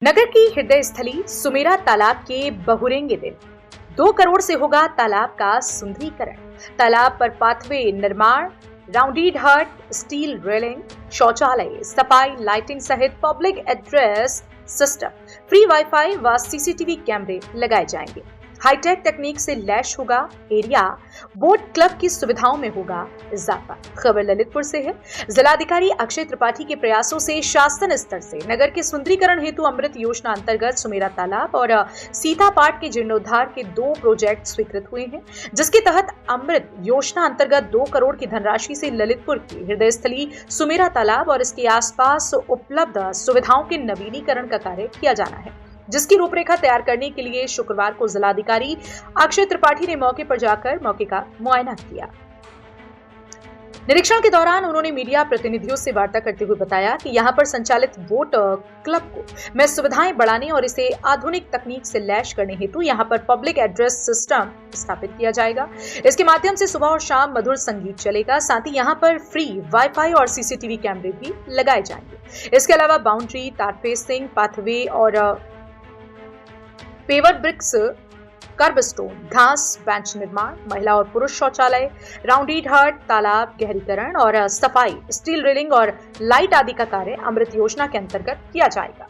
नगर की हृदय स्थली सुमेरा तालाब के बहुरेंगे दिन 2 करोड़ से होगा तालाब का सुंदरीकरण। तालाब पर पाथवे निर्माण, राउंडेड हट, स्टील रेलिंग, शौचालय, सफाई, लाइटिंग सहित public address system, free wifi व सीसीटीवी कैमरे लगाए जाएंगे। हाईटेक तकनीक से लैस होगा एरिया, बोट क्लब की सुविधाओं में होगा इजाफा। खबर ललितपुर से है। जिलाधिकारी अक्षय त्रिपाठी के प्रयासों से शासन स्तर से नगर के सुंदरीकरण हेतु अमृत योजना अंतर्गत सुमेरा तालाब और सीतापाट के जीर्णोद्धार के 2 प्रोजेक्ट स्वीकृत हुए हैं, जिसके तहत अमृत योजना अंतर्गत 2 करोड़ की धनराशि से ललितपुर की हृदय स्थली सुमेरा तालाब और इसके आसपास उपलब्ध सुविधाओं के नवीनीकरण का कार्य किया जाना है, जिसकी रूपरेखा तैयार करने के लिए शुक्रवार को जिलाधिकारी अक्षय त्रिपाठी ने मौके पर जाकर मौके का मुआयना किया। निरीक्षण के दौरान उन्होंने मीडिया प्रतिनिधियों से वार्ता करते हुए बताया कि यहां पर संचालित बोट क्लब को में सुविधाएं बढ़ाने और इसे आधुनिक तकनीक से लैस करने हेतु यहां पर पब्लिक एड्रेस सिस्टम स्थापित किया जाएगा। इसके माध्यम से सुबह और शाम मधुर संगीत चलेगा। साथ ही यहां पर फ्री वाईफाई और सीसीटीवी कैमरे भी लगाए जाएंगे। इसके अलावा बाउंड्री, तार फेसिंग, पाथवे और पेवर ब्रिक्स, कर्ब स्टोन, घास बेंच निर्माण, महिला और पुरुष शौचालय, राउंडेड हट, तालाब गहरीकरण और सफाई, स्टील रेलिंग और लाइट आदि का कार्य अमृत योजना के अंतर्गत किया जाएगा।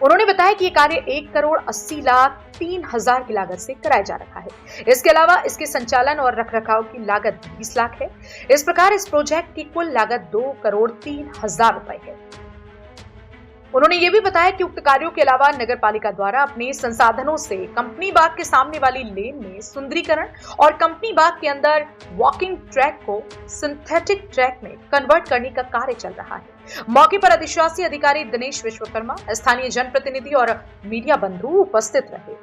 उन्होंने बताया कि ये कार्य 1,80,03,000 की लागत से कराया जा रहा है। इसके अलावा इसके संचालन और रखरखाव की लागत 20 लाख है। इस प्रकार इस प्रोजेक्ट की कुल लागत 2,03,000 रुपए है। उन्होंने ये भी बताया कि उक्त कार्यों के अलावा नगर पालिका द्वारा अपने संसाधनों से कंपनी बाग के सामने वाली लेन में सुंदरीकरण और कंपनी बाग के अंदर वॉकिंग ट्रैक को सिंथेटिक ट्रैक में कन्वर्ट करने का कार्य चल रहा है। मौके पर अधिशासी अधिकारी दिनेश विश्वकर्मा, स्थानीय जनप्रतिनिधि और मीडिया बंधु उपस्थित रहे।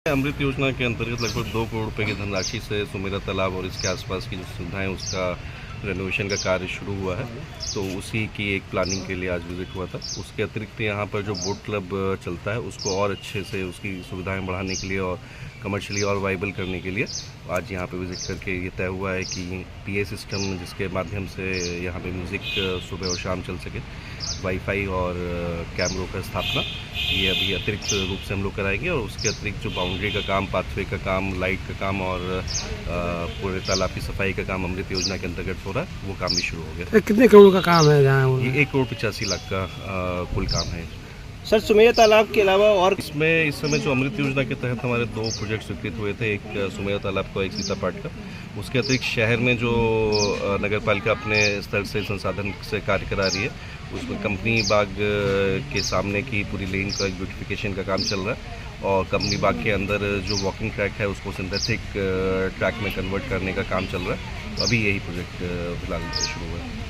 अमृत योजना के अंतर्गत लगभग 2 करोड़ रुपए की धनराशि से सुमेरा तालाब और इसके आसपास की जो सुविधाएं उसका रेनोवेशन का कार्य शुरू हुआ है, तो उसी की एक प्लानिंग के लिए आज विजिट हुआ था। उसके अतिरिक्त यहाँ पर जो बोट क्लब चलता है उसको और अच्छे से उसकी सुविधाएं बढ़ाने के लिए और कमर्शियली और वाइबल करने के लिए आज यहाँ पे विजिट करके ये तय हुआ है कि पीए सिस्टम जिसके माध्यम से यहाँ पे म्यूज़िक सुबह और शाम चल सके, वाईफाई और कैमरों का स्थापना ये अभी अतिरिक्त रूप से हम लोग कराएंगे। और उसके अतिरिक्त जो बाउंड्री का काम, पाथवे का काम, लाइट का काम और पूरे तालाब की सफाई का काम अमृत योजना के अंतर्गत हो रहा है, वो काम भी शुरू हो गया। कितने करोड़ का काम है जहाँ? ये 1,85,00,000 का कुल काम है। सर, सुमेरा तालाब के अलावा और इसमें इस समय जो अमृत योजना के तहत हमारे 2 प्रोजेक्ट स्वीकृत हुए थे, एक सुमेरा तालाब का, एक सीतापाट का। उसके अतिरिक्त शहर में जो नगर पालिका अपने स्तर से संसाधन से कार्य करा रही है, उसमें कंपनी बाग के सामने की पूरी लेन का ब्यूटिफिकेशन का काम चल रहा है और कंपनी बाग के अंदर जो वॉकिंग ट्रैक है उसको सिंथेटिक ट्रैक में कन्वर्ट करने का काम चल रहा है। तो अभी यही प्रोजेक्ट फिलहाल शुरू हुआ है।